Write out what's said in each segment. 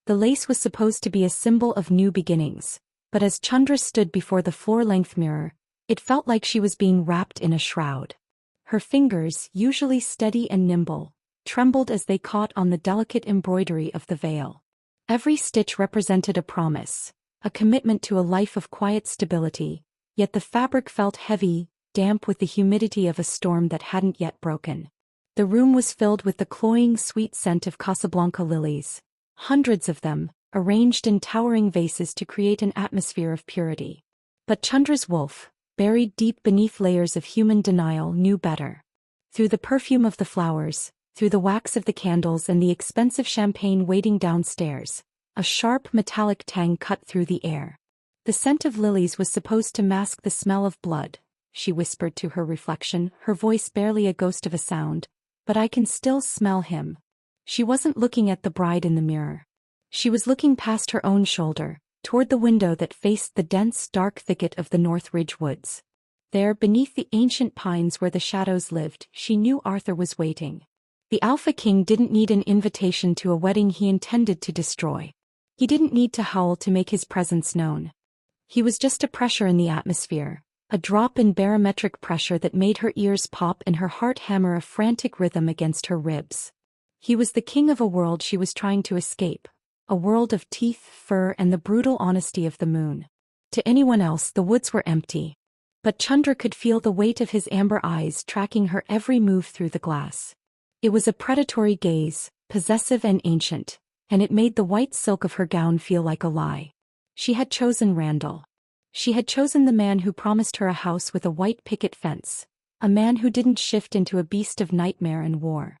The lace was supposed to be a symbol of new beginnings, but as Chandra stood before the floor-length mirror, it felt like she was being wrapped in a shroud. Her fingers, usually steady and nimble, trembled as they caught on the delicate embroidery of the veil. Every stitch represented a promise, a commitment to a life of quiet stability, yet the fabric felt heavy, damp with the humidity of a storm that hadn't yet broken. The room was filled with the cloying sweet scent of Casablanca lilies, hundreds of them, arranged in towering vases to create an atmosphere of purity. But Chandra's wolf, buried deep beneath layers of human denial, knew better. Through the perfume of the flowers, through the wax of the candles and the expensive champagne waiting downstairs, a sharp metallic tang cut through the air. The scent of lilies was supposed to mask the smell of blood, she whispered to her reflection, her voice barely a ghost of a sound. But I can still smell him. She wasn't looking at the bride in the mirror. She was looking past her own shoulder, toward the window that faced the dense, dark thicket of the North Ridge woods. There, beneath the ancient pines where the shadows lived, she knew Arthur was waiting. The Alpha King didn't need an invitation to a wedding he intended to destroy. He didn't need to howl to make his presence known. He was just a pressure in the atmosphere, a drop in barometric pressure that made her ears pop and her heart hammer a frantic rhythm against her ribs. He was the king of a world she was trying to escape, a world of teeth, fur, and the brutal honesty of the moon. To anyone else, the woods were empty. But Chandra could feel the weight of his amber eyes tracking her every move through the glass. It was a predatory gaze, possessive and ancient, and it made the white silk of her gown feel like a lie. She had chosen Randall. She had chosen the man who promised her a house with a white picket fence, a man who didn't shift into a beast of nightmare and war.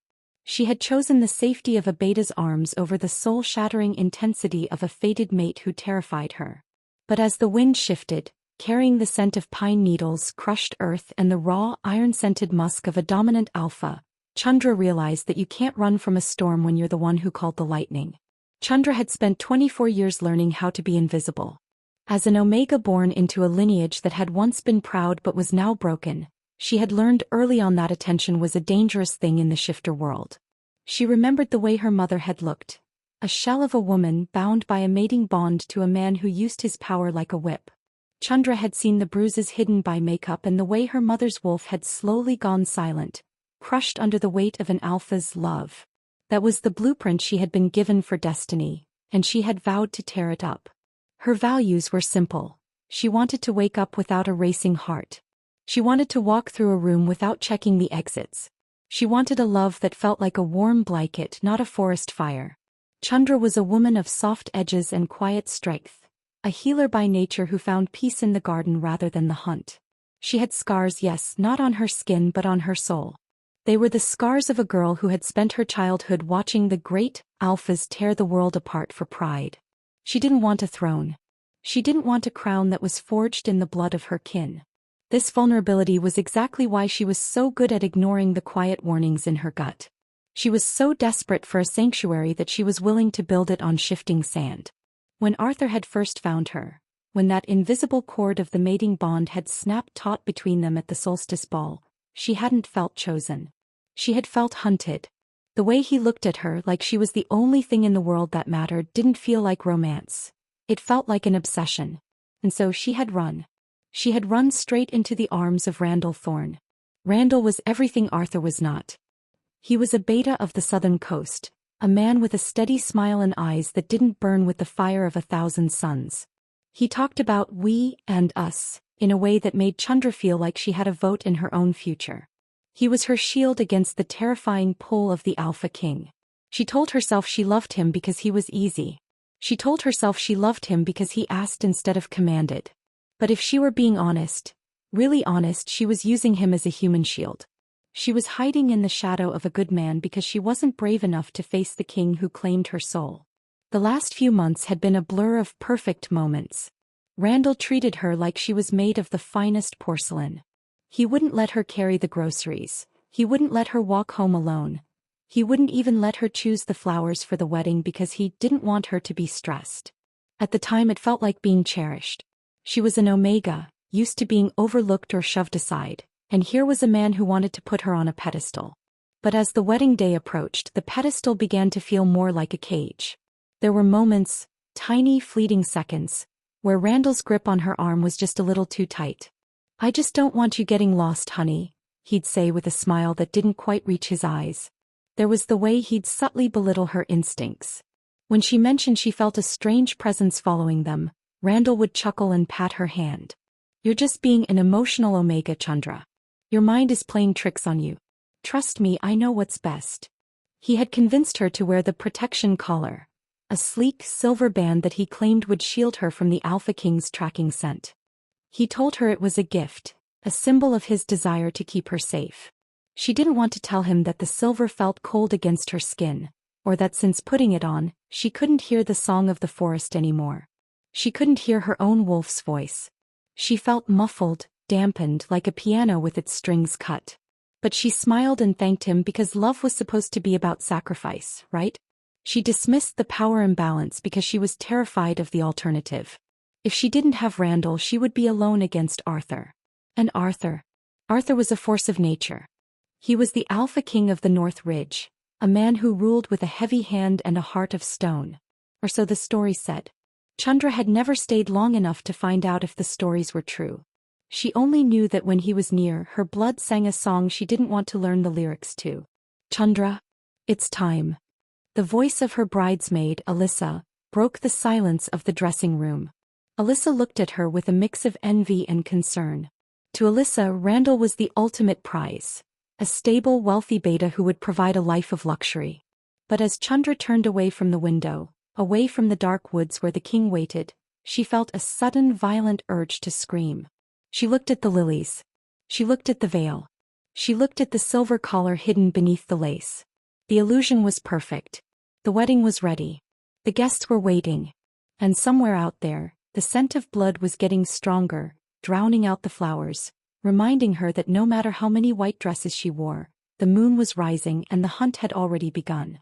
She had chosen the safety of a beta's arms over the soul-shattering intensity of a fated mate who terrified her. But as the wind shifted, carrying the scent of pine needles, crushed earth, and the raw, iron-scented musk of a dominant alpha, Chandra realized that you can't run from a storm when you're the one who called the lightning. Chandra had spent 24 years learning how to be invisible. As an Omega born into a lineage that had once been proud but was now broken, she had learned early on that attention was a dangerous thing in the shifter world. She remembered the way her mother had looked, a shell of a woman bound by a mating bond to a man who used his power like a whip. Chandra had seen the bruises hidden by makeup and the way her mother's wolf had slowly gone silent, crushed under the weight of an alpha's love. That was the blueprint she had been given for destiny, and she had vowed to tear it up. Her values were simple. She wanted to wake up without a racing heart. She wanted to walk through a room without checking the exits. She wanted a love that felt like a warm blanket, not a forest fire. Chandra was a woman of soft edges and quiet strength, a healer by nature who found peace in the garden rather than the hunt. She had scars, yes, not on her skin but on her soul. They were the scars of a girl who had spent her childhood watching the great alphas tear the world apart for pride. She didn't want a throne. She didn't want a crown that was forged in the blood of her kin. This vulnerability was exactly why she was so good at ignoring the quiet warnings in her gut. She was so desperate for a sanctuary that she was willing to build it on shifting sand. When Arthur had first found her, when that invisible cord of the mating bond had snapped taut between them at the solstice ball, she hadn't felt chosen. She had felt hunted. The way he looked at her like she was the only thing in the world that mattered didn't feel like romance. It felt like an obsession. And so she had run. She had run straight into the arms of Randall Thorne. Randall was everything Arthur was not. He was a beta of the southern coast, a man with a steady smile and eyes that didn't burn with the fire of 1,000 suns. He talked about we and us, in a way that made Chandra feel like she had a vote in her own future. He was her shield against the terrifying pull of the Alpha King. She told herself she loved him because he was easy. She told herself she loved him because he asked instead of commanded. But if she were being honest, really honest, she was using him as a human shield. She was hiding in the shadow of a good man because she wasn't brave enough to face the king who claimed her soul. The last few months had been a blur of perfect moments. Randall treated her like she was made of the finest porcelain. He wouldn't let her carry the groceries. He wouldn't let her walk home alone. He wouldn't even let her choose the flowers for the wedding because he didn't want her to be stressed. At the time it felt like being cherished. She was an Omega, used to being overlooked or shoved aside, and here was a man who wanted to put her on a pedestal. But as the wedding day approached, the pedestal began to feel more like a cage. There were moments, tiny fleeting seconds, where Randall's grip on her arm was just a little too tight. "I just don't want you getting lost, honey," he'd say with a smile that didn't quite reach his eyes. There was the way he'd subtly belittle her instincts. When she mentioned she felt a strange presence following them, Randall would chuckle and pat her hand. "You're just being an emotional omega, Chandra. Your mind is playing tricks on you. Trust me, I know what's best." He had convinced her to wear the protection collar, a sleek silver band that he claimed would shield her from the Alpha King's tracking scent. He told her it was a gift, a symbol of his desire to keep her safe. She didn't want to tell him that the silver felt cold against her skin, or that since putting it on, she couldn't hear the song of the forest anymore. She couldn't hear her own wolf's voice. She felt muffled, dampened like a piano with its strings cut. But she smiled and thanked him because love was supposed to be about sacrifice, right? She dismissed the power imbalance because she was terrified of the alternative. If she didn't have Randall, she would be alone against Arthur. And Arthur was a force of nature. He was the Alpha King of the North Ridge, a man who ruled with a heavy hand and a heart of stone. Or so the story said. Chandra had never stayed long enough to find out if the stories were true. She only knew that when he was near, her blood sang a song she didn't want to learn the lyrics to. "Chandra, it's time." The voice of her bridesmaid, Alyssa, broke the silence of the dressing room. Alyssa looked at her with a mix of envy and concern. To Alyssa, Randall was the ultimate prize, a stable, wealthy beta who would provide a life of luxury. But as Chandra turned away from the window, away from the dark woods where the king waited, she felt a sudden, violent urge to scream. She looked at the lilies. She looked at the veil. She looked at the silver collar hidden beneath the lace. The illusion was perfect. The wedding was ready. The guests were waiting. And somewhere out there, the scent of blood was getting stronger, drowning out the flowers, reminding her that no matter how many white dresses she wore, the moon was rising and the hunt had already begun.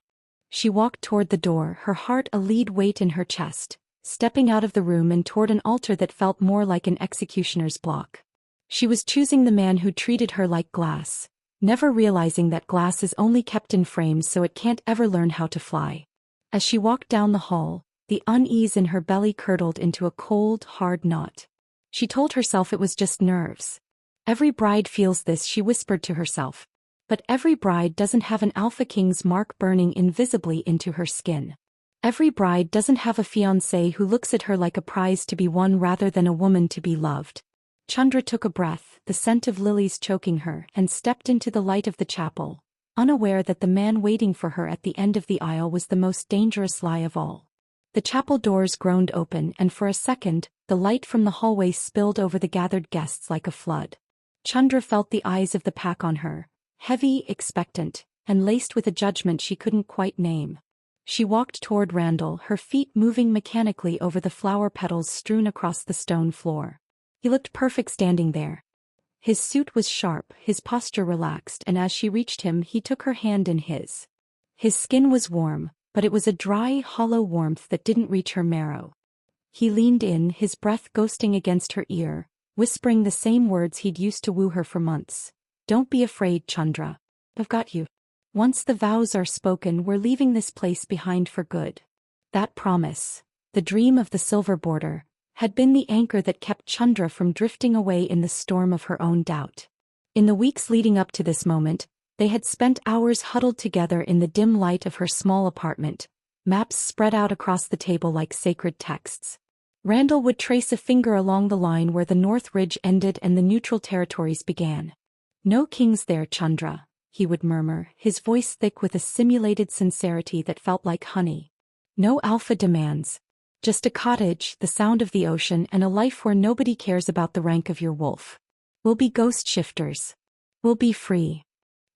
She walked toward the door, her heart a lead weight in her chest, stepping out of the room and toward an altar that felt more like an executioner's block. She was choosing the man who treated her like glass, never realizing that glass is only kept in frames so it can't ever learn how to fly. As she walked down the hall, the unease in her belly curdled into a cold, hard knot. She told herself it was just nerves. Every bride feels this, she whispered to herself. But every bride doesn't have an Alpha King's mark burning invisibly into her skin. Every bride doesn't have a fiancé who looks at her like a prize to be won rather than a woman to be loved. Chandra took a breath, the scent of lilies choking her, and stepped into the light of the chapel, unaware that the man waiting for her at the end of the aisle was the most dangerous lie of all. The chapel doors groaned open, and for a second, the light from the hallway spilled over the gathered guests like a flood. Chandra felt the eyes of the pack on her, heavy, expectant, and laced with a judgment she couldn't quite name. She walked toward Randall, her feet moving mechanically over the flower petals strewn across the stone floor. He looked perfect standing there. His suit was sharp, his posture relaxed, and as she reached him, he took her hand in his. His skin was warm, but it was a dry, hollow warmth that didn't reach her marrow. He leaned in, his breath ghosting against her ear, whispering the same words he'd used to woo her for months. "Don't be afraid, Chandra. I've got you. Once the vows are spoken, we're leaving this place behind for good." That promise, the dream of the silver border, had been the anchor that kept Chandra from drifting away in the storm of her own doubt. In the weeks leading up to this moment, they had spent hours huddled together in the dim light of her small apartment, maps spread out across the table like sacred texts. Randall would trace a finger along the line where the North Ridge ended and the neutral territories began. "No kings there, Chandra," he would murmur, his voice thick with a simulated sincerity that felt like honey. "No alpha demands. Just a cottage, the sound of the ocean, and a life where nobody cares about the rank of your wolf. We'll be ghost shifters. We'll be free."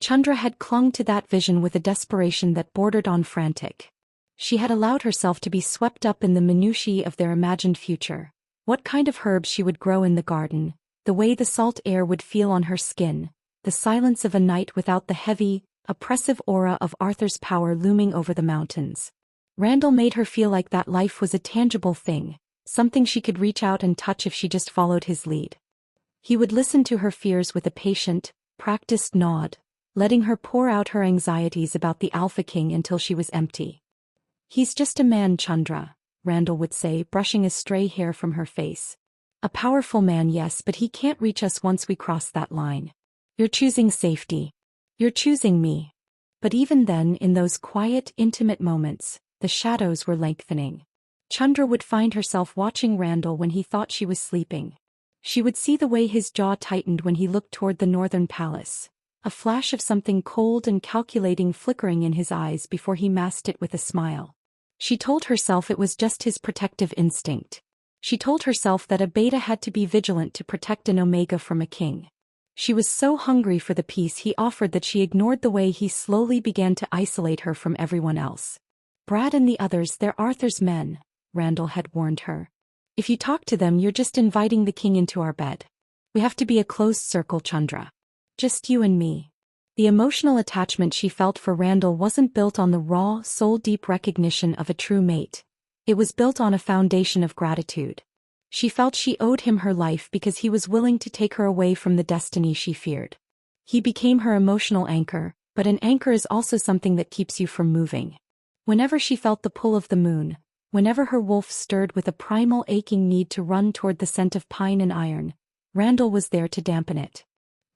Chandra had clung to that vision with a desperation that bordered on frantic. She had allowed herself to be swept up in the minutiae of their imagined future. What kind of herbs she would grow in the garden, the way the salt air would feel on her skin, the silence of a night without the heavy, oppressive aura of Arthur's power looming over the mountains. Randall made her feel like that life was a tangible thing, something she could reach out and touch if she just followed his lead. He would listen to her fears with a patient, practiced nod, letting her pour out her anxieties about the Alpha King until she was empty. "He's just a man, Chandra," Randall would say, brushing a stray hair from her face. "A powerful man, yes, but he can't reach us once we cross that line. You're choosing safety. You're choosing me." But even then, in those quiet, intimate moments, the shadows were lengthening. Chandra would find herself watching Randall when he thought she was sleeping. She would see the way his jaw tightened when he looked toward the northern palace, a flash of something cold and calculating flickering in his eyes before he masked it with a smile. She told herself it was just his protective instinct. She told herself that a beta had to be vigilant to protect an omega from a king. She was so hungry for the peace he offered that she ignored the way he slowly began to isolate her from everyone else. "Brad and the others, they're Arthur's men," Randall had warned her. "If you talk to them, you're just inviting the king into our bed. We have to be a closed circle, Chandra. Just you and me." The emotional attachment she felt for Randall wasn't built on the raw, soul-deep recognition of a true mate. It was built on a foundation of gratitude. She felt she owed him her life because he was willing to take her away from the destiny she feared. He became her emotional anchor, but an anchor is also something that keeps you from moving. Whenever she felt the pull of the moon, whenever her wolf stirred with a primal aching need to run toward the scent of pine and iron, Randall was there to dampen it.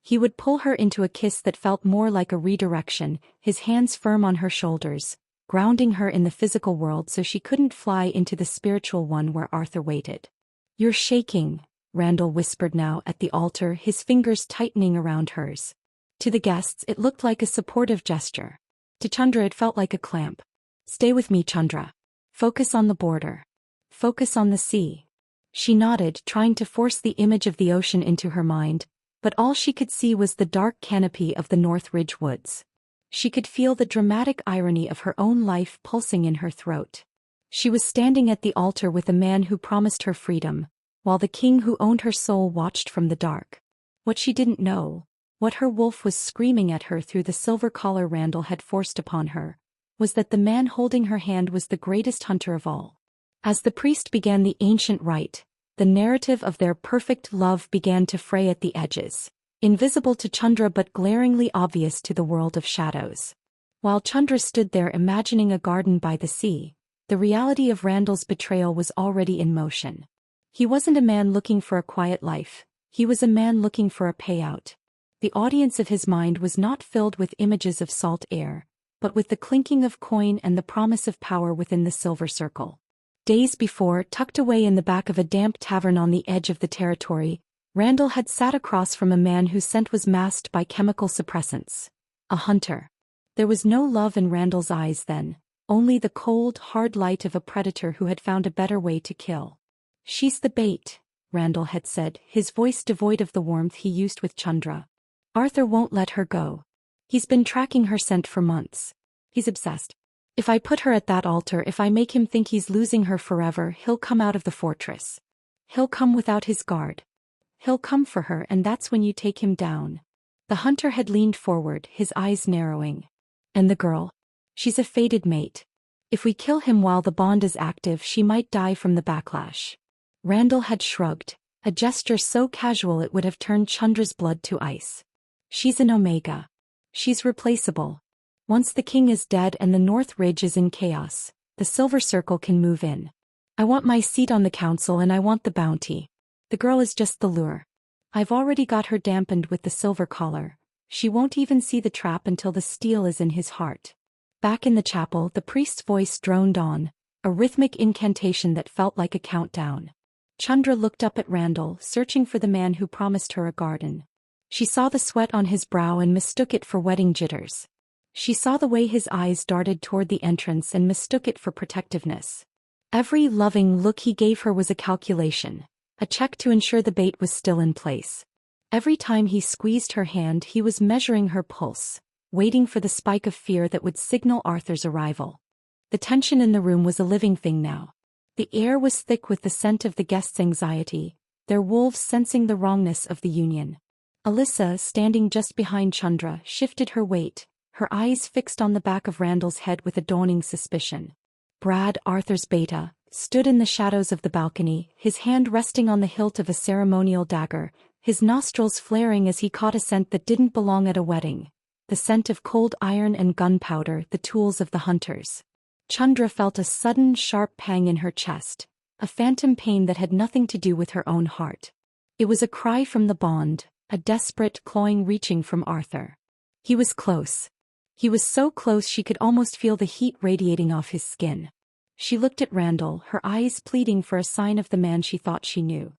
He would pull her into a kiss that felt more like a redirection, his hands firm on her shoulders, grounding her in the physical world so she couldn't fly into the spiritual one where Arthur waited. "You're shaking," Randall whispered now at the altar, his fingers tightening around hers. To the guests it looked like a supportive gesture. To Chandra it felt like a clamp. "Stay with me, Chandra. Focus on the border. Focus on the sea." She nodded, trying to force the image of the ocean into her mind, but all she could see was the dark canopy of the North Ridge woods. She could feel the dramatic irony of her own life pulsing in her throat. She was standing at the altar with a man who promised her freedom, while the king who owned her soul watched from the dark. What she didn't know, what her wolf was screaming at her through the silver collar Randall had forced upon her, was that the man holding her hand was the greatest hunter of all. As the priest began the ancient rite, the narrative of their perfect love began to fray at the edges, invisible to Chandra but glaringly obvious to the world of shadows. While Chandra stood there imagining a garden by the sea, the reality of Randall's betrayal was already in motion. He wasn't a man looking for a quiet life, he was a man looking for a payout. The audience of his mind was not filled with images of salt air, but with the clinking of coin and the promise of power within the silver circle. Days before, tucked away in the back of a damp tavern on the edge of the territory, Randall had sat across from a man whose scent was masked by chemical suppressants. A hunter. There was no love in Randall's eyes then, only the cold, hard light of a predator who had found a better way to kill. "She's the bait," Randall had said, his voice devoid of the warmth he used with Chandra. "Arthur won't let her go. He's been tracking her scent for months. He's obsessed. If I put her at that altar, if I make him think he's losing her forever, he'll come out of the fortress. He'll come without his guard. He'll come for her, and that's when you take him down." The hunter had leaned forward, his eyes narrowing. "And the girl? She's a fated mate. If we kill him while the bond is active, she might die from the backlash." Randall had shrugged, a gesture so casual it would have turned Chandra's blood to ice. "She's an omega. She's replaceable. Once the king is dead and the North Ridge is in chaos, the Silver Circle can move in. I want my seat on the council and I want the bounty. The girl is just the lure. I've already got her dampened with the silver collar. She won't even see the trap until the steel is in his heart." Back in the chapel, the priest's voice droned on, a rhythmic incantation that felt like a countdown. Chandra looked up at Randall, searching for the man who promised her a garden. She saw the sweat on his brow and mistook it for wedding jitters. She saw the way his eyes darted toward the entrance and mistook it for protectiveness. Every loving look he gave her was a calculation, a check to ensure the bait was still in place. Every time he squeezed her hand, he was measuring her pulse, waiting for the spike of fear that would signal Arthur's arrival. The tension in the room was a living thing now. The air was thick with the scent of the guests' anxiety, their wolves sensing the wrongness of the union. Alyssa, standing just behind Chandra, shifted her weight, her eyes fixed on the back of Randall's head with a dawning suspicion. Brad, Arthur's beta, stood in the shadows of the balcony, his hand resting on the hilt of a ceremonial dagger, his nostrils flaring as he caught a scent that didn't belong at a wedding. The scent of cold iron and gunpowder, the tools of the hunters. Chandra felt a sudden sharp pang in her chest, a phantom pain that had nothing to do with her own heart. It was a cry from the bond, a desperate clawing reaching from Arthur. He was close. He was so close she could almost feel the heat radiating off his skin. She looked at Randall, her eyes pleading for a sign of the man she thought she knew.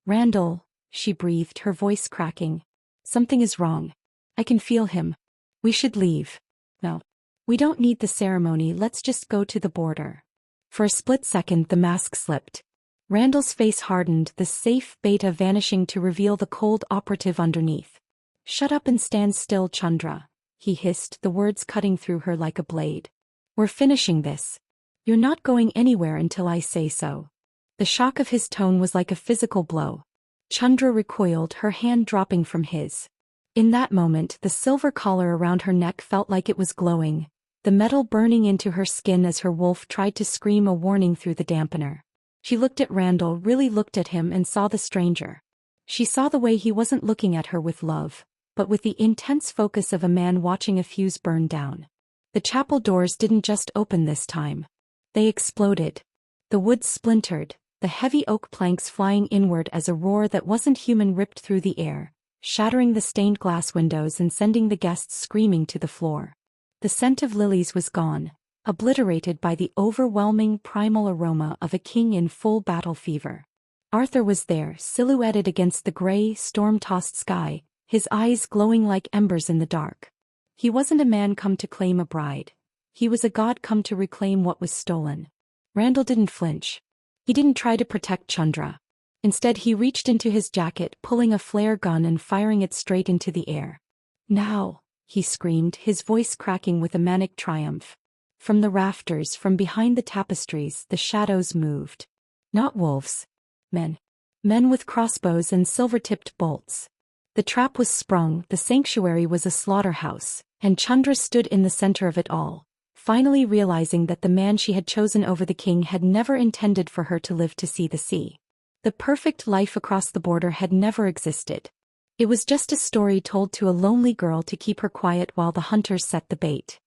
"Randall," she breathed, her voice cracking. "Something is wrong. I can feel him. We should leave." "No. We don't need the ceremony, let's just go to the border." For a split second the mask slipped. Randall's face hardened, the safe beta vanishing to reveal the cold operative underneath. "Shut up and stand still, Chandra," he hissed, the words cutting through her like a blade. "We're finishing this. You're not going anywhere until I say so." The shock of his tone was like a physical blow. Chandra recoiled, her hand dropping from his. In that moment, the silver collar around her neck felt like it was glowing, the metal burning into her skin as her wolf tried to scream a warning through the dampener. She looked at Randall, really looked at him, and saw the stranger. She saw the way he wasn't looking at her with love, but with the intense focus of a man watching a fuse burn down. The chapel doors didn't just open this time. They exploded. The wood splintered, the heavy oak planks flying inward as a roar that wasn't human ripped through the air, shattering the stained glass windows and sending the guests screaming to the floor. The scent of lilies was gone, obliterated by the overwhelming primal aroma of a king in full battle fever. Arthur was there, silhouetted against the gray, storm-tossed sky, his eyes glowing like embers in the dark. He wasn't a man come to claim a bride. He was a god come to reclaim what was stolen. Randall didn't flinch. He didn't try to protect Chandra. Instead, he reached into his jacket, pulling a flare gun and firing it straight into the air. "Now!" he screamed, his voice cracking with a manic triumph. From the rafters, from behind the tapestries, the shadows moved. Not wolves. Men. Men with crossbows and silver-tipped bolts. The trap was sprung, the sanctuary was a slaughterhouse, and Chandra stood in the center of it all, finally realizing that the man she had chosen over the king had never intended for her to live to see the sea. The perfect life across the border had never existed. It was just a story told to a lonely girl to keep her quiet while the hunters set the bait.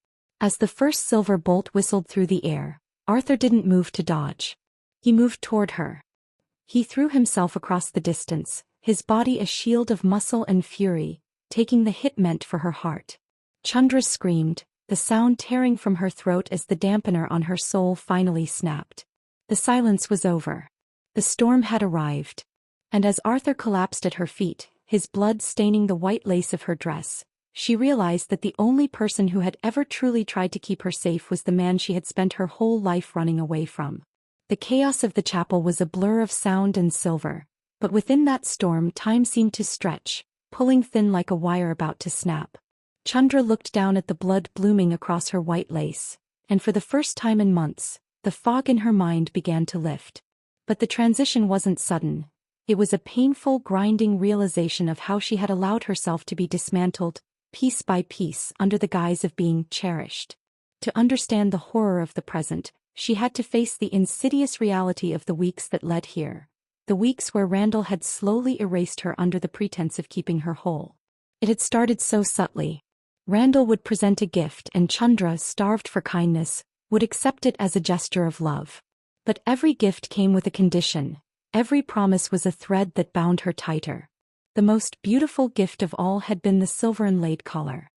As the first silver bolt whistled through the air, Arthur didn't move to dodge. He moved toward her. He threw himself across the distance, his body a shield of muscle and fury, taking the hit meant for her heart. Chandra screamed, the sound tearing from her throat as the dampener on her soul finally snapped. The silence was over. The storm had arrived. And as Arthur collapsed at her feet, his blood staining the white lace of her dress, she realized that the only person who had ever truly tried to keep her safe was the man she had spent her whole life running away from. The chaos of the chapel was a blur of sound and silver, but within that storm time seemed to stretch, pulling thin like a wire about to snap. Chandra looked down at the blood blooming across her white lace, and for the first time in months, the fog in her mind began to lift. But the transition wasn't sudden. It was a painful, grinding realization of how she had allowed herself to be dismantled, piece by piece, under the guise of being cherished. To understand the horror of the present, she had to face the insidious reality of the weeks that led here. The weeks where Randall had slowly erased her under the pretense of keeping her whole. It had started so subtly. Randall would present a gift and Chandra, starved for kindness, would accept it as a gesture of love. But every gift came with a condition. Every promise was a thread that bound her tighter. The most beautiful gift of all had been the silver inlaid collar.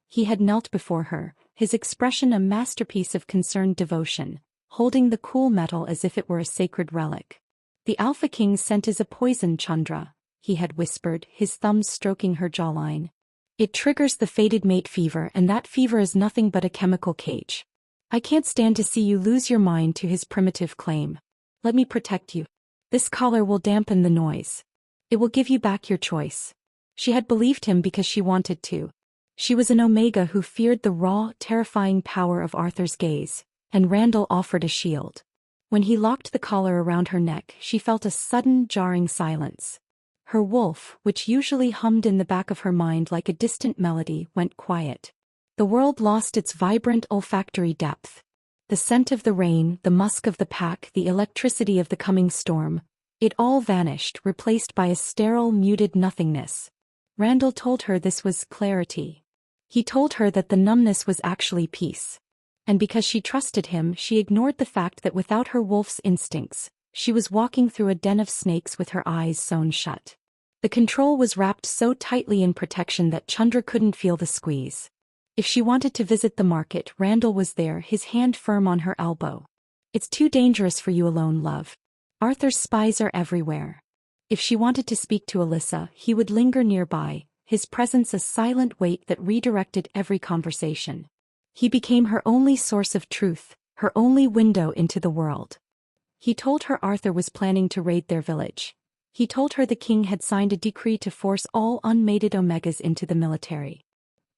He had knelt before her, his expression a masterpiece of concerned devotion, holding the cool metal as if it were a sacred relic. "The Alpha King's scent is a poison, Chandra," he had whispered, his thumbs stroking her jawline. "It triggers the fated mate fever, and that fever is nothing but a chemical cage. I can't stand to see you lose your mind to his primitive claim. Let me protect you. This collar will dampen the noise. It will give you back your choice." She had believed him because she wanted to. She was an Omega who feared the raw, terrifying power of Arthur's gaze, and Randall offered a shield. When he locked the collar around her neck, she felt a sudden, jarring silence. Her wolf, which usually hummed in the back of her mind like a distant melody, went quiet. The world lost its vibrant olfactory depth. The scent of the rain, the musk of the pack, the electricity of the coming storm, it all vanished, replaced by a sterile, muted nothingness. Randall told her this was clarity. He told her that the numbness was actually peace. And because she trusted him, she ignored the fact that without her wolf's instincts, she was walking through a den of snakes with her eyes sewn shut. The control was wrapped so tightly in protection that Chandra couldn't feel the squeeze. If she wanted to visit the market, Randall was there, his hand firm on her elbow. "It's too dangerous for you alone, love. Arthur's spies are everywhere." If she wanted to speak to Alyssa, he would linger nearby, his presence a silent weight that redirected every conversation. He became her only source of truth, her only window into the world. He told her Arthur was planning to raid their village. He told her the king had signed a decree to force all unmated Omegas into the military.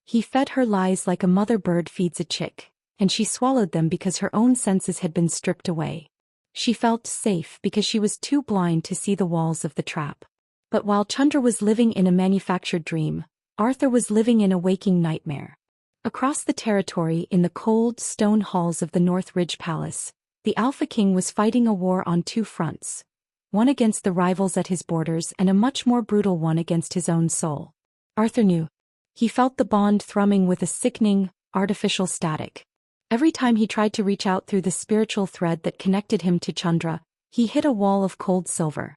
He fed her lies like a mother bird feeds a chick, and she swallowed them because her own senses had been stripped away. She felt safe because she was too blind to see the walls of the trap. But while Chandra was living in a manufactured dream, Arthur was living in a waking nightmare. Across the territory in the cold stone halls of the North Ridge Palace, the Alpha King was fighting a war on two fronts, one against the rivals at his borders and a much more brutal one against his own soul. Arthur knew. He felt the bond thrumming with a sickening, artificial static. Every time he tried to reach out through the spiritual thread that connected him to Chandra, he hit a wall of cold silver.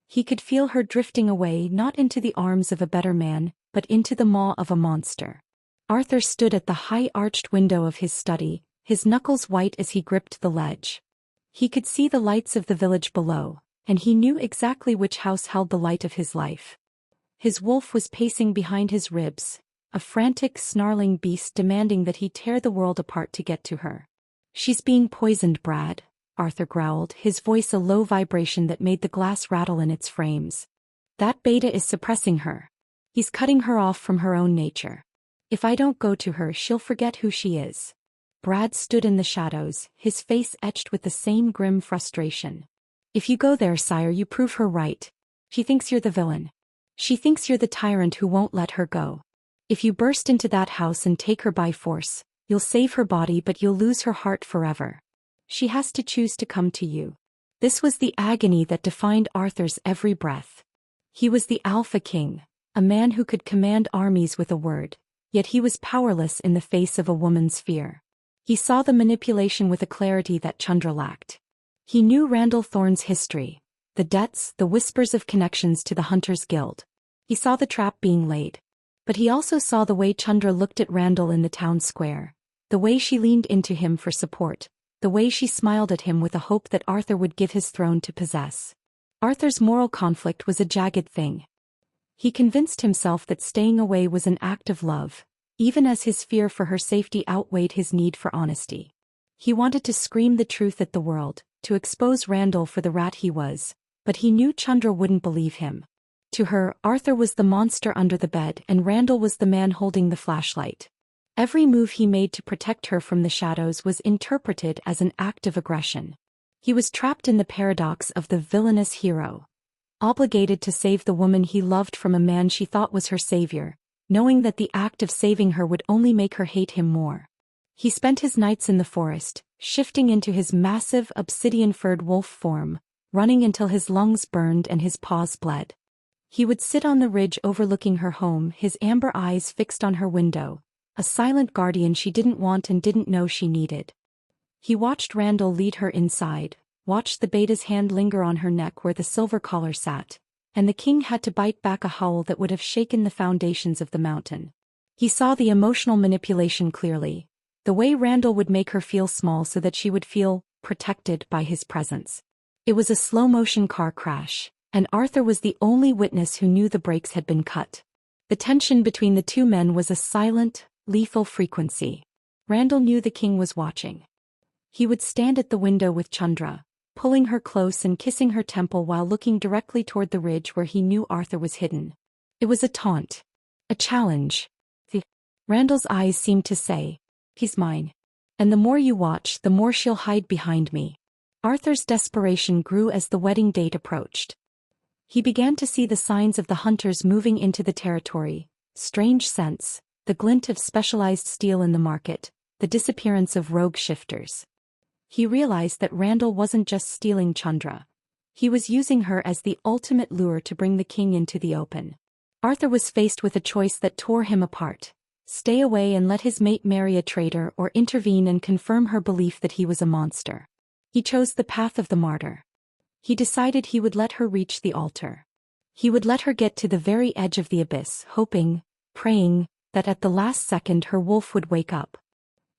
He could feel her drifting away, not into the arms of a better man, but into the maw of a monster. Arthur stood at the high-arched window of his study, his knuckles white as he gripped the ledge. He could see the lights of the village below, and he knew exactly which house held the light of his life. His wolf was pacing behind his ribs, a frantic, snarling beast demanding that he tear the world apart to get to her. "She's being poisoned, Brad," Arthur growled, his voice a low vibration that made the glass rattle in its frames. "That beta is suppressing her. He's cutting her off from her own nature. If I don't go to her, she'll forget who she is." Brad stood in the shadows, his face etched with the same grim frustration. "If you go there, sire, you prove her right. She thinks you're the villain. She thinks you're the tyrant who won't let her go. If you burst into that house and take her by force, you'll save her body but you'll lose her heart forever. She has to choose to come to you." This was the agony that defined Arthur's every breath. He was the Alpha King, a man who could command armies with a word, yet he was powerless in the face of a woman's fear. He saw the manipulation with a clarity that Chandra lacked. He knew Randall Thorne's history, the debts, the whispers of connections to the Hunters Guild. He saw the trap being laid. But he also saw the way Chandra looked at Randall in the town square, the way she leaned into him for support, the way she smiled at him with a hope that Arthur would give his throne to possess. Arthur's moral conflict was a jagged thing. He convinced himself that staying away was an act of love, even as his fear for her safety outweighed his need for honesty. He wanted to scream the truth at the world, to expose Randall for the rat he was, but he knew Chandra wouldn't believe him. To her, Arthur was the monster under the bed and Randall was the man holding the flashlight. Every move he made to protect her from the shadows was interpreted as an act of aggression. He was trapped in the paradox of the villainous hero, obligated to save the woman he loved from a man she thought was her savior, knowing that the act of saving her would only make her hate him more. He spent his nights in the forest, shifting into his massive obsidian-furred wolf form, running until his lungs burned and his paws bled. He would sit on the ridge overlooking her home, his amber eyes fixed on her window, a silent guardian she didn't want and didn't know she needed. He watched Randall lead her inside, watched the beta's hand linger on her neck where the silver collar sat, and the king had to bite back a howl that would have shaken the foundations of the mountain. He saw the emotional manipulation clearly, the way Randall would make her feel small so that she would feel protected by his presence. It was a slow-motion car crash, and Arthur was the only witness who knew the brakes had been cut. The tension between the two men was a silent, lethal frequency. Randall knew the king was watching. He would stand at the window with Chandra, pulling her close and kissing her temple while looking directly toward the ridge where he knew Arthur was hidden. It was a taunt. A challenge. Randall's eyes seemed to say, "He's mine. And the more you watch, the more she'll hide behind me." Arthur's desperation grew as the wedding date approached. He began to see the signs of the hunters moving into the territory, strange scents, the glint of specialized steel in the market, the disappearance of rogue shifters. He realized that Randall wasn't just stealing Chandra. He was using her as the ultimate lure to bring the king into the open. Arthur was faced with a choice that tore him apart: stay away and let his mate marry a traitor or intervene and confirm her belief that he was a monster. He chose the path of the martyr. He decided he would let her reach the altar. He would let her get to the very edge of the abyss, hoping, praying, that at the last second her wolf would wake up.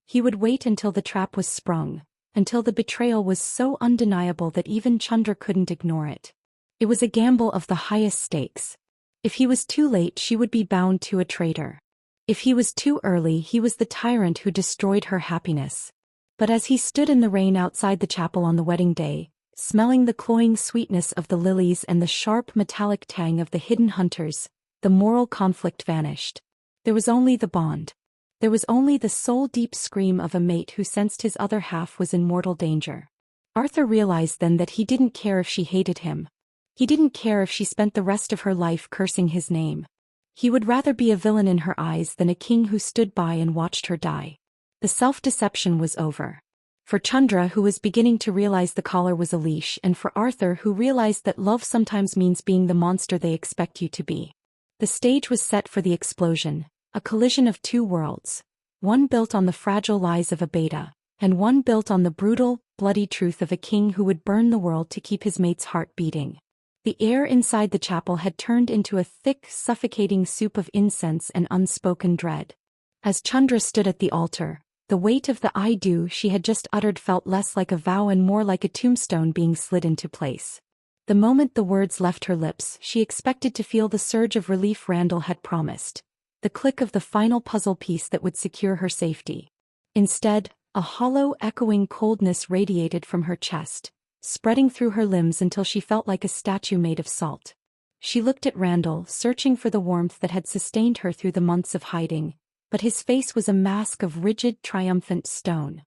He would wait until the trap was sprung, until the betrayal was so undeniable that even Chandra couldn't ignore it. It was a gamble of the highest stakes. If he was too late, she would be bound to a traitor. If he was too early, he was the tyrant who destroyed her happiness. But as he stood in the rain outside the chapel on the wedding day, smelling the cloying sweetness of the lilies and the sharp metallic tang of the hidden hunters, the moral conflict vanished. There was only the bond. There was only the soul-deep scream of a mate who sensed his other half was in mortal danger. Arthur realized then that he didn't care if she hated him. He didn't care if she spent the rest of her life cursing his name. He would rather be a villain in her eyes than a king who stood by and watched her die. The self-deception was over. For Chandra, who was beginning to realize the collar was a leash, and for Arthur, who realized that love sometimes means being the monster they expect you to be. The stage was set for the explosion, a collision of two worlds, one built on the fragile lies of a beta, and one built on the brutal, bloody truth of a king who would burn the world to keep his mate's heart beating. The air inside the chapel had turned into a thick, suffocating soup of incense and unspoken dread. As Chandra stood at the altar, the weight of the "I do" she had just uttered felt less like a vow and more like a tombstone being slid into place. The moment the words left her lips, she expected to feel the surge of relief Randall had promised, the click of the final puzzle piece that would secure her safety. Instead, a hollow, echoing coldness radiated from her chest, spreading through her limbs until she felt like a statue made of salt. She looked at Randall, searching for the warmth that had sustained her through the months of hiding, but his face was a mask of rigid, triumphant stone.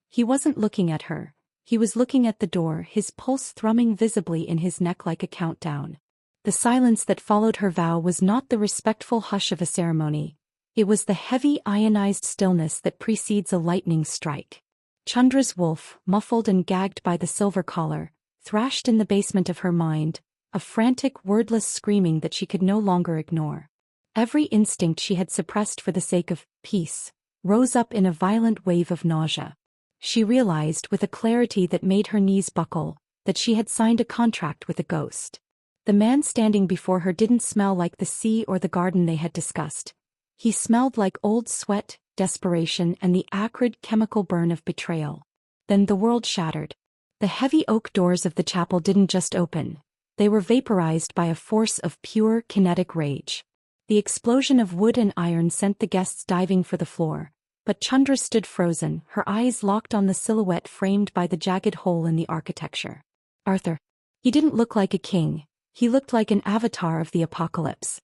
He wasn't looking at her. He was looking at the door, his pulse thrumming visibly in his neck like a countdown. The silence that followed her vow was not the respectful hush of a ceremony. It was the heavy, ionized stillness that precedes a lightning strike. Chandra's wolf, muffled and gagged by the silver collar, thrashed in the basement of her mind, a frantic, wordless screaming that she could no longer ignore. Every instinct she had suppressed for the sake of peace rose up in a violent wave of nausea. She realized, with a clarity that made her knees buckle, that she had signed a contract with a ghost. The man standing before her didn't smell like the sea or the garden they had discussed. He smelled like old sweat, desperation, and the acrid chemical burn of betrayal. Then the world shattered. The heavy oak doors of the chapel didn't just open. They were vaporized by a force of pure, kinetic rage. The explosion of wood and iron sent the guests diving for the floor, but Chandra stood frozen, her eyes locked on the silhouette framed by the jagged hole in the architecture. Arthur. He didn't look like a king. He looked like an avatar of the apocalypse.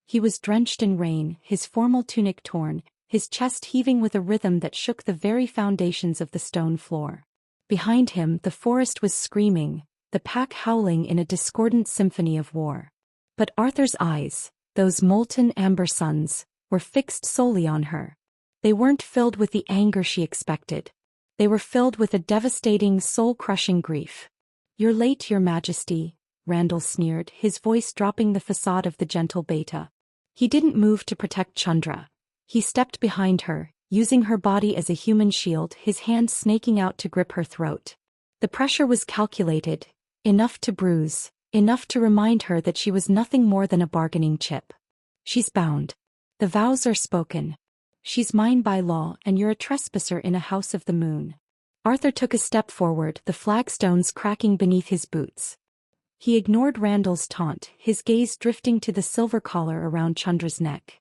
He was drenched in rain, his formal tunic torn, his chest heaving with a rhythm that shook the very foundations of the stone floor. Behind him, the forest was screaming, the pack howling in a discordant symphony of war. But Arthur's eyes, those molten amber suns, were fixed solely on her. They weren't filled with the anger she expected. They were filled with a devastating, soul-crushing grief. "You're late, Your Majesty," Randall sneered, his voice dropping the facade of the gentle beta. He didn't move to protect Chandra. He stepped behind her, using her body as a human shield, his hand snaking out to grip her throat. The pressure was calculated, enough to bruise, enough to remind her that she was nothing more than a bargaining chip. "She's bound. The vows are spoken. She's mine by law, and you're a trespasser in a house of the moon." Arthur took a step forward, the flagstones cracking beneath his boots. He ignored Randall's taunt, his gaze drifting to the silver collar around Chandra's neck.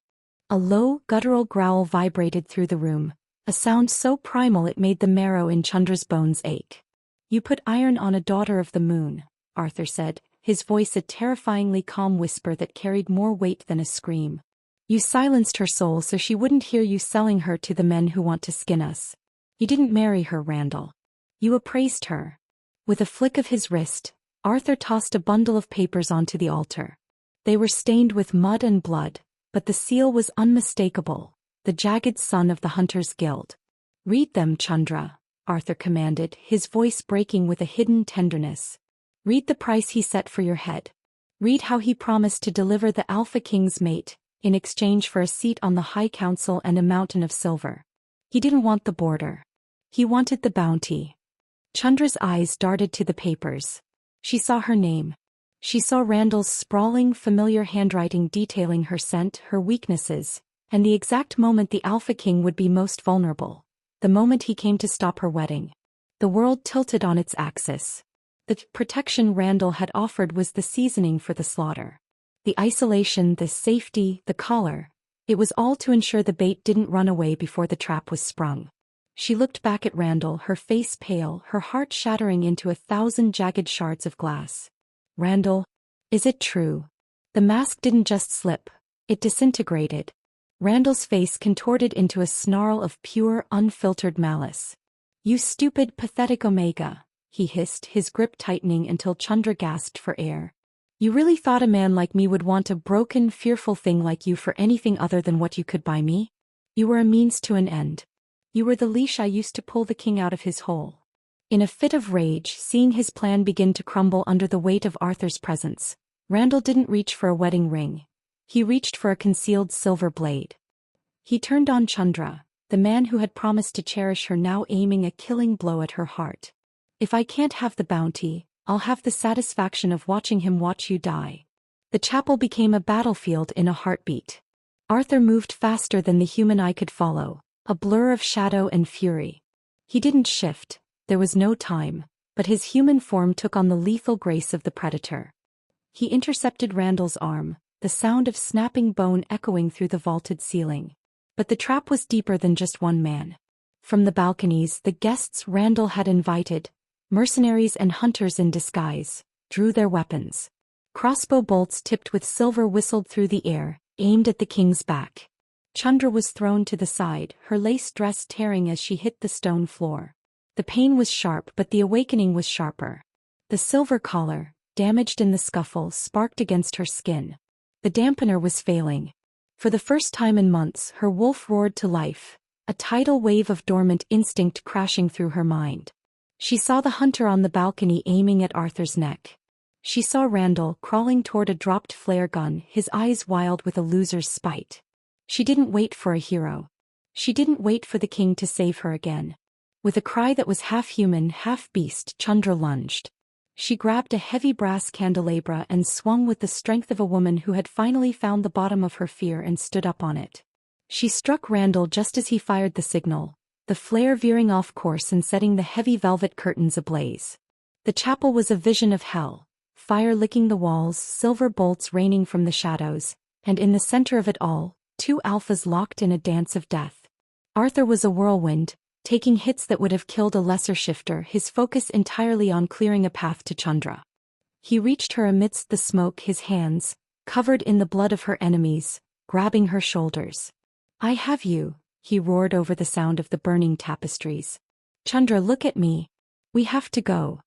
A low, guttural growl vibrated through the room, a sound so primal it made the marrow in Chandra's bones ache. "You put iron on a daughter of the moon," Arthur said, his voice a terrifyingly calm whisper that carried more weight than a scream. "You silenced her soul so she wouldn't hear you selling her to the men who want to skin us. You didn't marry her, Randall. You appraised her." With a flick of his wrist, Arthur tossed a bundle of papers onto the altar. They were stained with mud and blood, but the seal was unmistakable, the jagged son of the Hunters' Guild. "Read them, Chandra," Arthur commanded, his voice breaking with a hidden tenderness. "Read the price he set for your head. Read how he promised to deliver the Alpha King's mate, in exchange for a seat on the High Council and a mountain of silver. He didn't want the border. He wanted the bounty. Chandra's eyes darted to the papers. She saw her name. She saw Randall's sprawling, familiar handwriting detailing her scent, her weaknesses, and the exact moment the Alpha King would be most vulnerable. The moment he came to stop her wedding. The world tilted on its axis. The protection Randall had offered was the seasoning for the slaughter. The isolation, the safety, the collar. It was all to ensure the bait didn't run away before the trap was sprung. She looked back at Randall, her face pale, her heart shattering into 1,000 jagged shards of glass. Randall, is it true? The mask didn't just slip, it disintegrated. Randall's face contorted into a snarl of pure, unfiltered malice. You stupid, pathetic Omega, he hissed, his grip tightening until Chandra gasped for air. You really thought a man like me would want a broken, fearful thing like you for anything other than what you could buy me? You were a means to an end. You were the leash I used to pull the king out of his hole. In a fit of rage, seeing his plan begin to crumble under the weight of Arthur's presence, Randall didn't reach for a wedding ring. He reached for a concealed silver blade. He turned on Chandra, the man who had promised to cherish her, now aiming a killing blow at her heart. If I can't have the bounty, I'll have the satisfaction of watching him watch you die. The chapel became a battlefield in a heartbeat. Arthur moved faster than the human eye could follow, a blur of shadow and fury. He didn't shift, there was no time, but his human form took on the lethal grace of the predator. He intercepted Randall's arm, the sound of snapping bone echoing through the vaulted ceiling. But the trap was deeper than just one man. From the balconies, the guests Randall had invited, mercenaries and hunters in disguise, drew their weapons. Crossbow bolts tipped with silver whistled through the air, aimed at the king's back. Chandra was thrown to the side, her lace dress tearing as she hit the stone floor. The pain was sharp, but the awakening was sharper. The silver collar, damaged in the scuffle, sparked against her skin. The dampener was failing. For the first time in months, her wolf roared to life, a tidal wave of dormant instinct crashing through her mind. She saw the hunter on the balcony aiming at Arthur's neck. She saw Randall crawling toward a dropped flare gun, his eyes wild with a loser's spite. She didn't wait for a hero. She didn't wait for the king to save her again. With a cry that was half human, half beast, Chandra lunged. She grabbed a heavy brass candelabra and swung with the strength of a woman who had finally found the bottom of her fear and stood up on it. She struck Randall just as he fired the signal, the flare veering off course and setting the heavy velvet curtains ablaze. The chapel was a vision of hell, fire licking the walls, silver bolts raining from the shadows, and in the center of it all, two alphas locked in a dance of death. Arthur was a whirlwind, taking hits that would have killed a lesser shifter, his focus entirely on clearing a path to Chandra. He reached her amidst the smoke, his hands, covered in the blood of her enemies, grabbing her shoulders. I have you, he roared over the sound of the burning tapestries. Chandra, look at me. We have to go.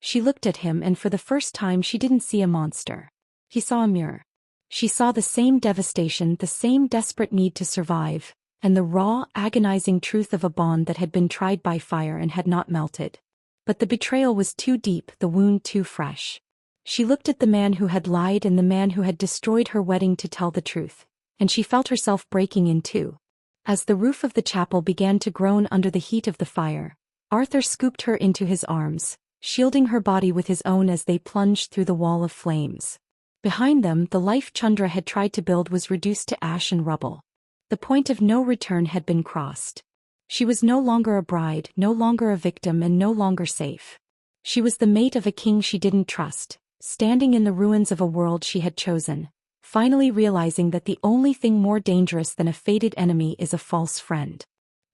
She looked at him, and for the first time she didn't see a monster. He saw a mirror. She saw the same devastation, the same desperate need to survive, and the raw, agonizing truth of a bond that had been tried by fire and had not melted. But the betrayal was too deep, the wound too fresh. She looked at the man who had lied and the man who had destroyed her wedding to tell the truth, and she felt herself breaking in two. As the roof of the chapel began to groan under the heat of the fire, Arthur scooped her into his arms, shielding her body with his own as they plunged through the wall of flames. Behind them, the life Chandra had tried to build was reduced to ash and rubble. The point of no return had been crossed. She was no longer a bride, no longer a victim, and no longer safe. She was the mate of a king she didn't trust, standing in the ruins of a world she had chosen, finally realizing that the only thing more dangerous than a fated enemy is a false friend.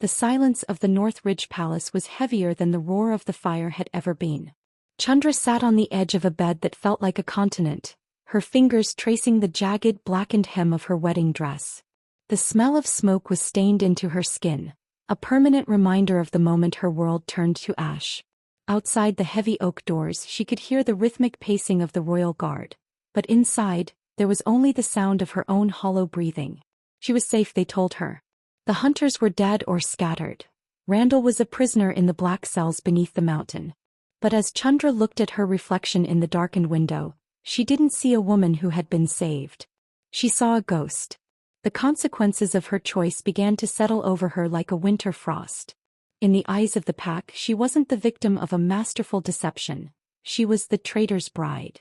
The silence of the North Ridge Palace was heavier than the roar of the fire had ever been. Chandra sat on the edge of a bed that felt like a continent, her fingers tracing the jagged, blackened hem of her wedding dress. The smell of smoke was stained into her skin, a permanent reminder of the moment her world turned to ash. Outside the heavy oak doors she could hear the rhythmic pacing of the royal guard, but inside, there was only the sound of her own hollow breathing. She was safe, they told her. The hunters were dead or scattered. Randall was a prisoner in the black cells beneath the mountain. But as Chandra looked at her reflection in the darkened window, she didn't see a woman who had been saved. She saw a ghost. The consequences of her choice began to settle over her like a winter frost. In the eyes of the pack, she wasn't the victim of a masterful deception. She was the traitor's bride.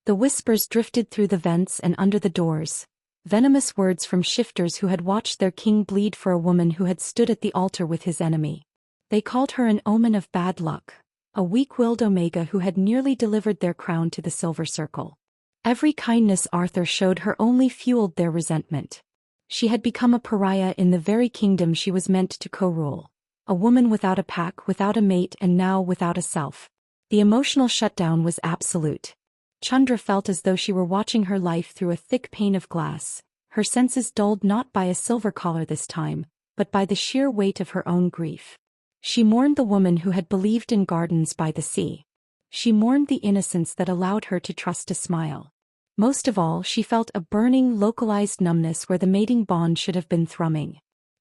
The whispers drifted through the vents and under the doors, venomous words from shifters who had watched their king bleed for a woman who had stood at the altar with his enemy. They called her an omen of bad luck, a weak-willed Omega who had nearly delivered their crown to the Silver Circle. Every kindness Arthur showed her only fueled their resentment. She had become a pariah in the very kingdom she was meant to co-rule. A woman without a pack, without a mate, and now without a self. The emotional shutdown was absolute. Chandra felt as though she were watching her life through a thick pane of glass, her senses dulled not by a silver collar this time, but by the sheer weight of her own grief. She mourned the woman who had believed in gardens by the sea. She mourned the innocence that allowed her to trust a smile. Most of all, she felt a burning, localized numbness where the mating bond should have been thrumming.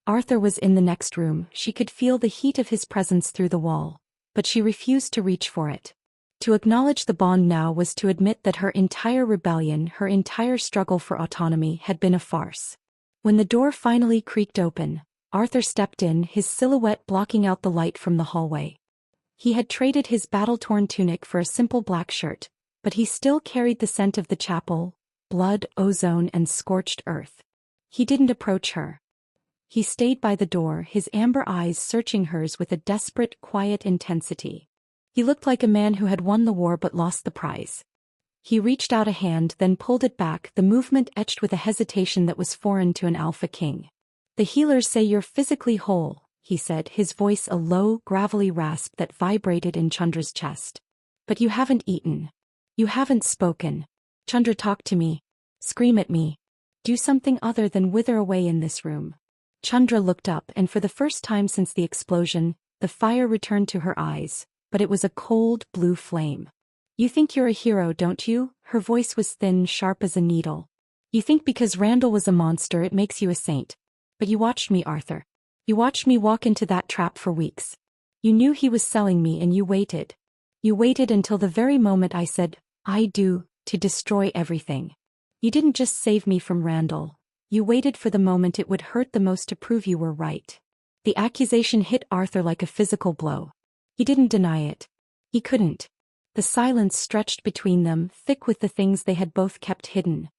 Arthur was in the next room. She could feel the heat of his presence through the wall, but she refused to reach for it. To acknowledge the bond now was to admit that her entire rebellion, her entire struggle for autonomy, had been a farce. When the door finally creaked open, Arthur stepped in, his silhouette blocking out the light from the hallway. He had traded his battle-torn tunic for a simple black shirt, but he still carried the scent of the chapel, blood, ozone, and scorched earth. He didn't approach her. He stayed by the door, his amber eyes searching hers with a desperate, quiet intensity. He looked like a man who had won the war but lost the prize. He reached out a hand, then pulled it back, the movement etched with a hesitation that was foreign to an alpha king. "The healers say you're physically whole," he said, his voice a low, gravelly rasp that vibrated in Chandra's chest. "But you haven't eaten. You haven't spoken. Chandra, talk to me. Scream at me. Do something other than wither away in this room." Chandra looked up, and for the first time since the explosion, the fire returned to her eyes, but it was a cold, blue flame. "You think you're a hero, don't you?" Her voice was thin, sharp as a needle. "You think because Randall was a monster it makes you a saint. But you watched me, Arthur. You watched me walk into that trap for weeks. You knew he was selling me and you waited. You waited until the very moment I said, 'I do,' to destroy everything. You didn't just save me from Randall. You waited for the moment it would hurt the most to prove you were right." The accusation hit Arthur like a physical blow. He didn't deny it. He couldn't. The silence stretched between them, thick with the things they had both kept hidden.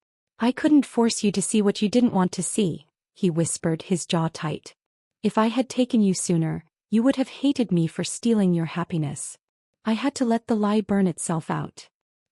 "I couldn't force you to see what you didn't want to see," he whispered, his jaw tight. "If I had taken you sooner, you would have hated me for stealing your happiness. I had to let the lie burn itself out.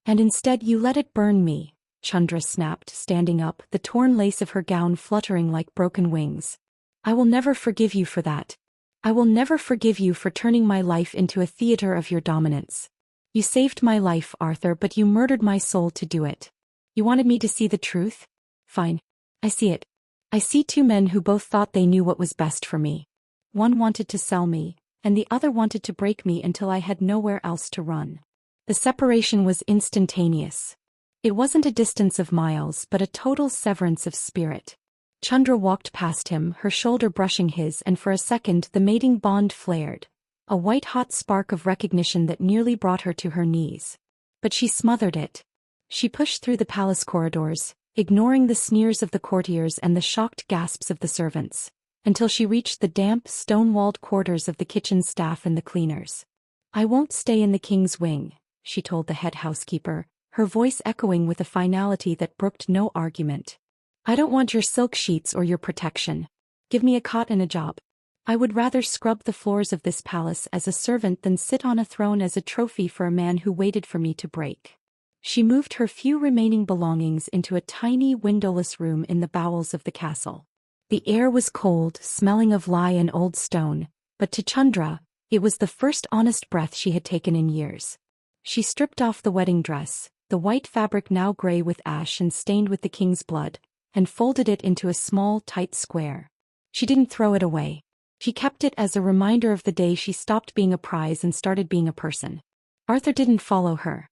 And instead you let it burn me," Chandra snapped, standing up, the torn lace of her gown fluttering like broken wings. "I will never forgive you for that. I will never forgive you for turning my life into a theater of your dominance. You saved my life, Arthur, but you murdered my soul to do it. You wanted me to see the truth? Fine. I see it. I see two men who both thought they knew what was best for me. One wanted to sell me, and the other wanted to break me until I had nowhere else to run. The separation was instantaneous. It wasn't a distance of miles, but a total severance of spirit." Chandra walked past him, her shoulder brushing his, and for a second the mating bond flared, a white-hot spark of recognition that nearly brought her to her knees. But she smothered it. She pushed through the palace corridors, ignoring the sneers of the courtiers and the shocked gasps of the servants, until she reached the damp, stone-walled quarters of the kitchen staff and the cleaners. "I won't stay in the king's wing," she told the head housekeeper, her voice echoing with a finality that brooked no argument. "I don't want your silk sheets or your protection. Give me a cot and a job. I would rather scrub the floors of this palace as a servant than sit on a throne as a trophy for a man who waited for me to break." She moved her few remaining belongings into a tiny windowless room in the bowels of the castle. The air was cold, smelling of lye and old stone, but to Chandra, it was the first honest breath she had taken in years. She stripped off the wedding dress, the white fabric now gray with ash and stained with the king's blood, and folded it into a small, tight square. She didn't throw it away. She kept it as a reminder of the day she stopped being a prize and started being a person. Arthur didn't follow her.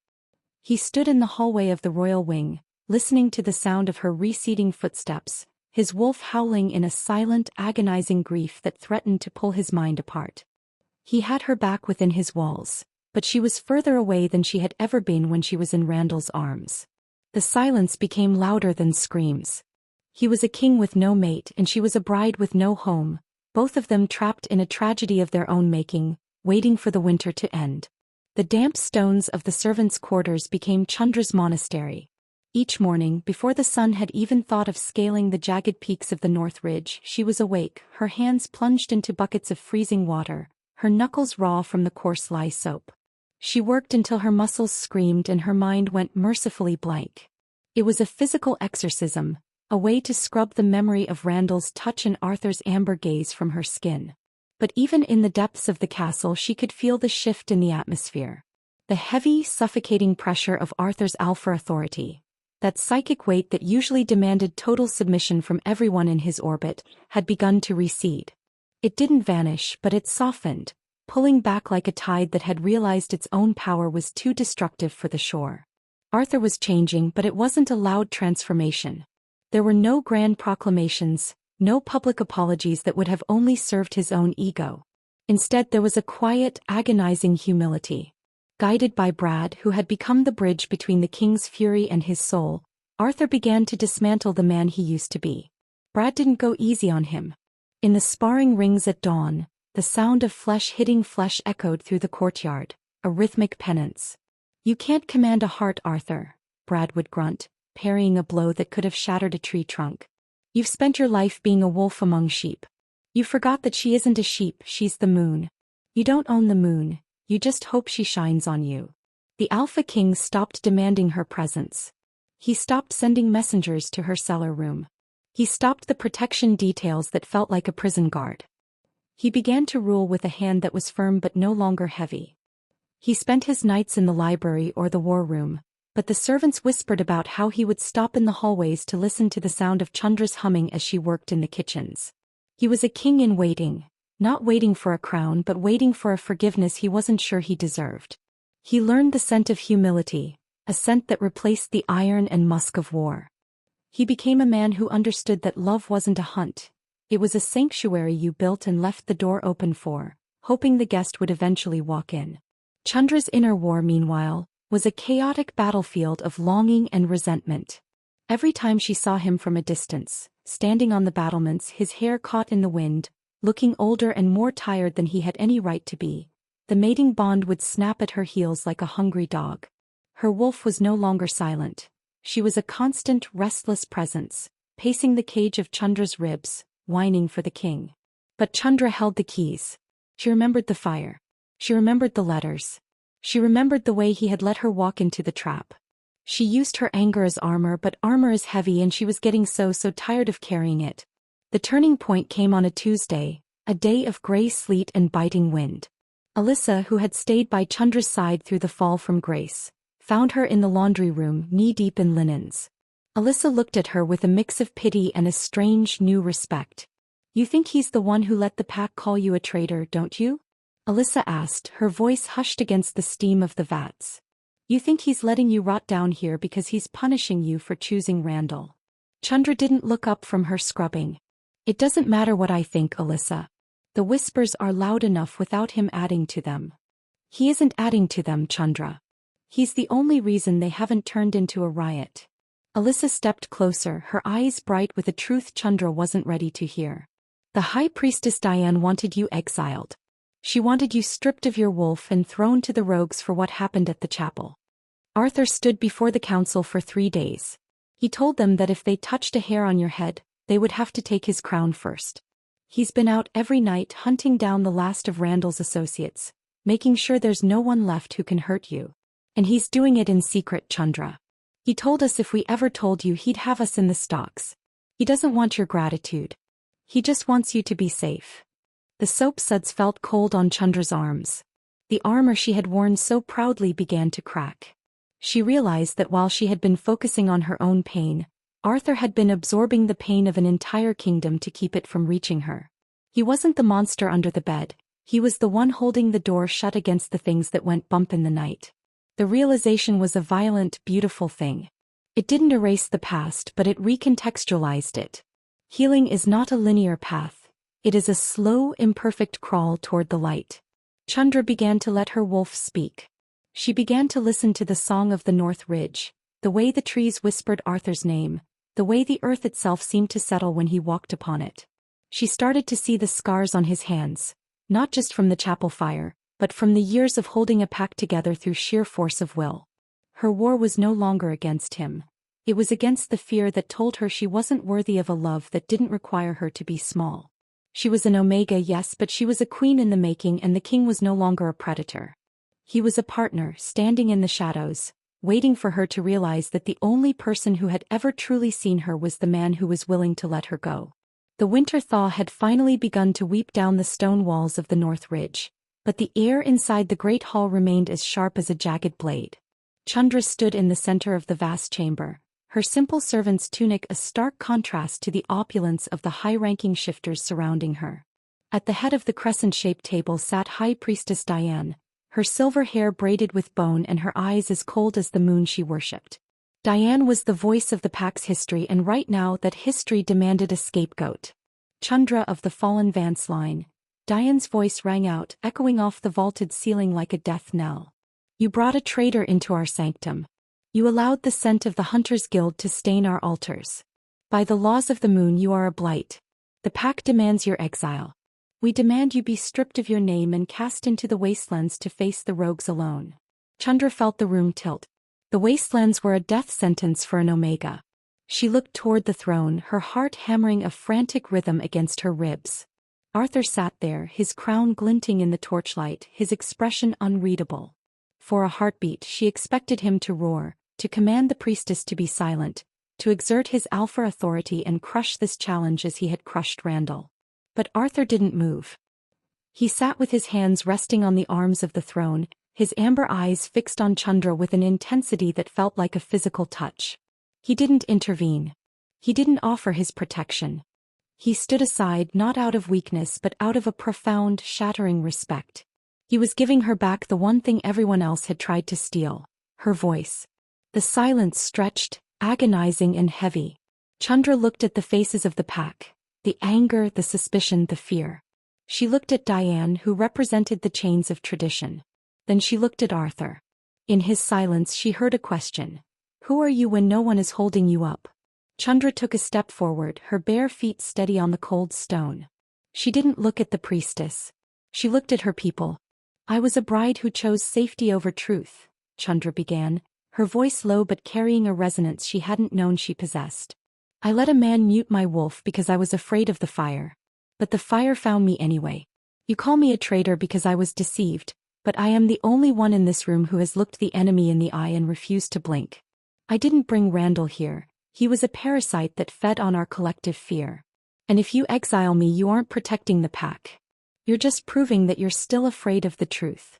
He stood in the hallway of the royal wing, listening to the sound of her receding footsteps, his wolf howling in a silent, agonizing grief that threatened to pull his mind apart. He had her back within his walls, but she was further away than she had ever been when she was in Randall's arms. The silence became louder than screams. He was a king with no mate and she was a bride with no home, both of them trapped in a tragedy of their own making, waiting for the winter to end. The damp stones of the servants' quarters became Chandra's monastery. Each morning, before the sun had even thought of scaling the jagged peaks of the North Ridge, she was awake, her hands plunged into buckets of freezing water, her knuckles raw from the coarse lye soap. She worked until her muscles screamed and her mind went mercifully blank. It was a physical exorcism, a way to scrub the memory of Randall's touch and Arthur's amber gaze from her skin. But even in the depths of the castle she could feel the shift in the atmosphere. The heavy, suffocating pressure of Arthur's alpha authority, that psychic weight that usually demanded total submission from everyone in his orbit, had begun to recede. It didn't vanish, but it softened, pulling back like a tide that had realized its own power was too destructive for the shore. Arthur was changing, but it wasn't a loud transformation. There were no grand proclamations, no public apologies that would have only served his own ego. Instead, there was a quiet, agonizing humility. Guided by Brad, who had become the bridge between the king's fury and his soul, Arthur began to dismantle the man he used to be. Brad didn't go easy on him. In the sparring rings at dawn, the sound of flesh hitting flesh echoed through the courtyard, a rhythmic penance. "You can't command a heart, Arthur," Brad would grunt, parrying a blow that could have shattered a tree trunk. "You've spent your life being a wolf among sheep. You forgot that she isn't a sheep, she's the moon. You don't own the moon, you just hope she shines on you." The Alpha King stopped demanding her presence. He stopped sending messengers to her cellar room. He stopped the protection details that felt like a prison guard. He began to rule with a hand that was firm but no longer heavy. He spent his nights in the library or the war room, but the servants whispered about how he would stop in the hallways to listen to the sound of Chandra's humming as she worked in the kitchens. He was a king in waiting, not waiting for a crown but waiting for a forgiveness he wasn't sure he deserved. He learned the scent of humility, a scent that replaced the iron and musk of war. He became a man who understood that love wasn't a hunt. It was a sanctuary you built and left the door open for, hoping the guest would eventually walk in. Chandra's inner war, meanwhile, was a chaotic battlefield of longing and resentment. Every time she saw him from a distance, standing on the battlements, his hair caught in the wind, looking older and more tired than he had any right to be, the mating bond would snap at her heels like a hungry dog. Her wolf was no longer silent. She was a constant, restless presence, pacing the cage of Chandra's ribs, whining for the king. But Chandra held the keys. She remembered the fire. She remembered the letters. She remembered the way he had let her walk into the trap. She used her anger as armor, but armor is heavy and she was getting so tired of carrying it. The turning point came on a Tuesday, a day of gray sleet and biting wind. Alyssa, who had stayed by Chandra's side through the fall from grace, found her in the laundry room, knee-deep in linens. Alyssa looked at her with a mix of pity and a strange, new respect. "You think he's the one who let the pack call you a traitor, don't you?" Alyssa asked, her voice hushed against the steam of the vats. "You think he's letting you rot down here because he's punishing you for choosing Randall?" Chandra didn't look up from her scrubbing. "It doesn't matter what I think, Alyssa. The whispers are loud enough without him adding to them." "He isn't adding to them, Chandra. He's the only reason they haven't turned into a riot." Alyssa stepped closer, her eyes bright with a truth Chandra wasn't ready to hear. "The High Priestess Diane wanted you exiled. She wanted you stripped of your wolf and thrown to the rogues for what happened at the chapel. Arthur stood before the council for 3 days. He told them that if they touched a hair on your head, they would have to take his crown first. He's been out every night hunting down the last of Randall's associates, making sure there's no one left who can hurt you. And he's doing it in secret, Chandra. He told us if we ever told you he'd have us in the stocks. He doesn't want your gratitude. He just wants you to be safe." The soap suds felt cold on Chandra's arms. The armor she had worn so proudly began to crack. She realized that while she had been focusing on her own pain, Arthur had been absorbing the pain of an entire kingdom to keep it from reaching her. He wasn't the monster under the bed, he was the one holding the door shut against the things that went bump in the night. The realization was a violent, beautiful thing. It didn't erase the past, but it recontextualized it. Healing is not a linear path. It is a slow, imperfect crawl toward the light. Chandra began to let her wolf speak. She began to listen to the song of the North Ridge, the way the trees whispered Arthur's name, the way the earth itself seemed to settle when he walked upon it. She started to see the scars on his hands, not just from the chapel fire, but from the years of holding a pack together through sheer force of will. Her war was no longer against him. It was against the fear that told her she wasn't worthy of a love that didn't require her to be small. She was an Omega, yes, but she was a queen in the making, and the king was no longer a predator. He was a partner, standing in the shadows, waiting for her to realize that the only person who had ever truly seen her was the man who was willing to let her go. The winter thaw had finally begun to weep down the stone walls of the North Ridge, but the air inside the great hall remained as sharp as a jagged blade. Chandra stood in the center of the vast chamber, her simple servant's tunic a stark contrast to the opulence of the high-ranking shifters surrounding her. At the head of the crescent-shaped table sat High Priestess Diane, her silver hair braided with bone and her eyes as cold as the moon she worshipped. Diane was the voice of the pack's history, and right now that history demanded a scapegoat. Chandra of the fallen Vance line. Diane's voice rang out, echoing off the vaulted ceiling like a death knell. You brought a traitor into our sanctum. You allowed the scent of the Hunters Guild to stain our altars. By the laws of the moon you are a blight. The pack demands your exile. We demand you be stripped of your name and cast into the wastelands to face the rogues alone. Chandra felt the room tilt. The wastelands were a death sentence for an Omega. She looked toward the throne, her heart hammering a frantic rhythm against her ribs. Arthur sat there, his crown glinting in the torchlight, his expression unreadable. For a heartbeat she expected him to roar, to command the priestess to be silent, to exert his alpha authority and crush this challenge as he had crushed Randall. But Arthur didn't move. He sat with his hands resting on the arms of the throne, his amber eyes fixed on Chandra with an intensity that felt like a physical touch. He didn't intervene. He didn't offer his protection. He stood aside, not out of weakness but out of a profound, shattering respect. He was giving her back the one thing everyone else had tried to steal, her voice. The silence stretched, agonizing and heavy. Chandra looked at the faces of the pack, the anger, the suspicion, the fear. She looked at Diane, who represented the chains of tradition. Then she looked at Arthur. In his silence she heard a question. Who are you when no one is holding you up? Chandra took a step forward, her bare feet steady on the cold stone. She didn't look at the priestess. She looked at her people. I was a bride who chose safety over truth, Chandra began, her voice low but carrying a resonance she hadn't known she possessed. I let a man mute my wolf because I was afraid of the fire. But the fire found me anyway. You call me a traitor because I was deceived, but I am the only one in this room who has looked the enemy in the eye and refused to blink. I didn't bring Randall here. He was a parasite that fed on our collective fear. And if you exile me, you aren't protecting the pack. You're just proving that you're still afraid of the truth.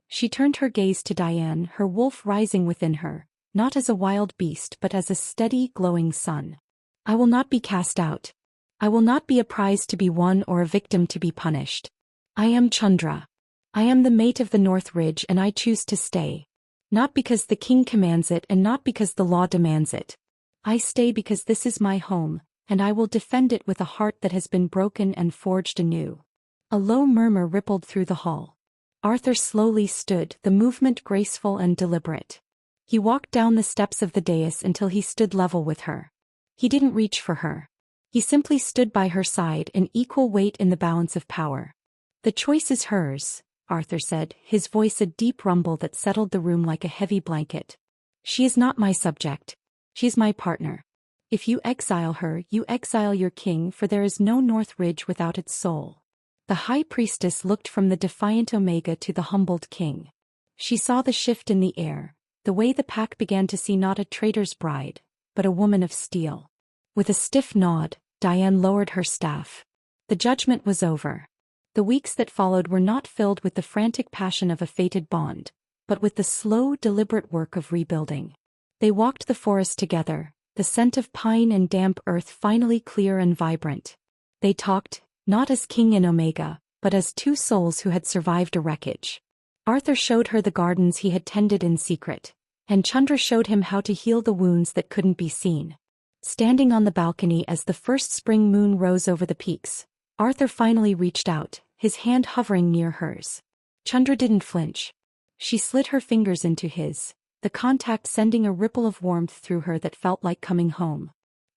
She turned her gaze to Diane, her wolf rising within her, not as a wild beast but as a steady, glowing sun. I will not be cast out. I will not be a prize to be won or a victim to be punished. I am Chandra. I am the mate of the North Ridge, and I choose to stay. Not because the king commands it and not because the law demands it. I stay because this is my home, and I will defend it with a heart that has been broken and forged anew. A low murmur rippled through the hall. Arthur slowly stood, the movement graceful and deliberate. He walked down the steps of the dais until he stood level with her. He didn't reach for her. He simply stood by her side, an equal weight in the balance of power. The choice is hers, Arthur said, his voice a deep rumble that settled the room like a heavy blanket. She is not my subject. She is my partner. If you exile her, you exile your king, for there is no North Ridge without its soul. The high priestess looked from the defiant Omega to the humbled king. She saw the shift in the air, the way the pack began to see not a traitor's bride, but a woman of steel. With a stiff nod, Diane lowered her staff. The judgment was over. The weeks that followed were not filled with the frantic passion of a fated bond, but with the slow, deliberate work of rebuilding. They walked the forest together, the scent of pine and damp earth finally clear and vibrant. They talked, not as king and Omega, but as two souls who had survived a wreckage. Arthur showed her the gardens he had tended in secret, and Chandra showed him how to heal the wounds that couldn't be seen. Standing on the balcony as the first spring moon rose over the peaks, Arthur finally reached out, his hand hovering near hers. Chandra didn't flinch. She slid her fingers into his, the contact sending a ripple of warmth through her that felt like coming home.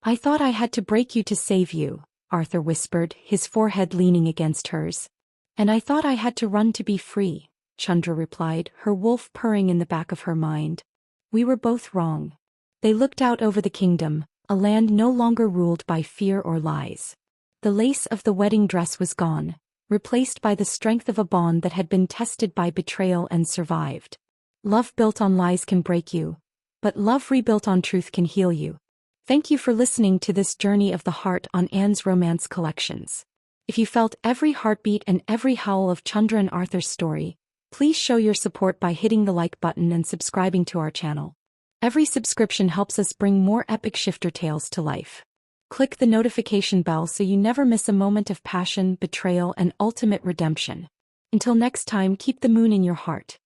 I thought I had to break you to save you, Arthur whispered, his forehead leaning against hers. And I thought I had to run to be free, Chandra replied, her wolf purring in the back of her mind. We were both wrong. They looked out over the kingdom, a land no longer ruled by fear or lies. The lace of the wedding dress was gone, replaced by the strength of a bond that had been tested by betrayal and survived. Love built on lies can break you, but love rebuilt on truth can heal you. Thank you for listening to this journey of the heart on Anne's Romance Collections. If you felt every heartbeat and every howl of Chandra and Arthur's story, please show your support by hitting the like button and subscribing to our channel. Every subscription helps us bring more epic shifter tales to life. Click the notification bell so you never miss a moment of passion, betrayal, and ultimate redemption. Until next time, keep the moon in your heart.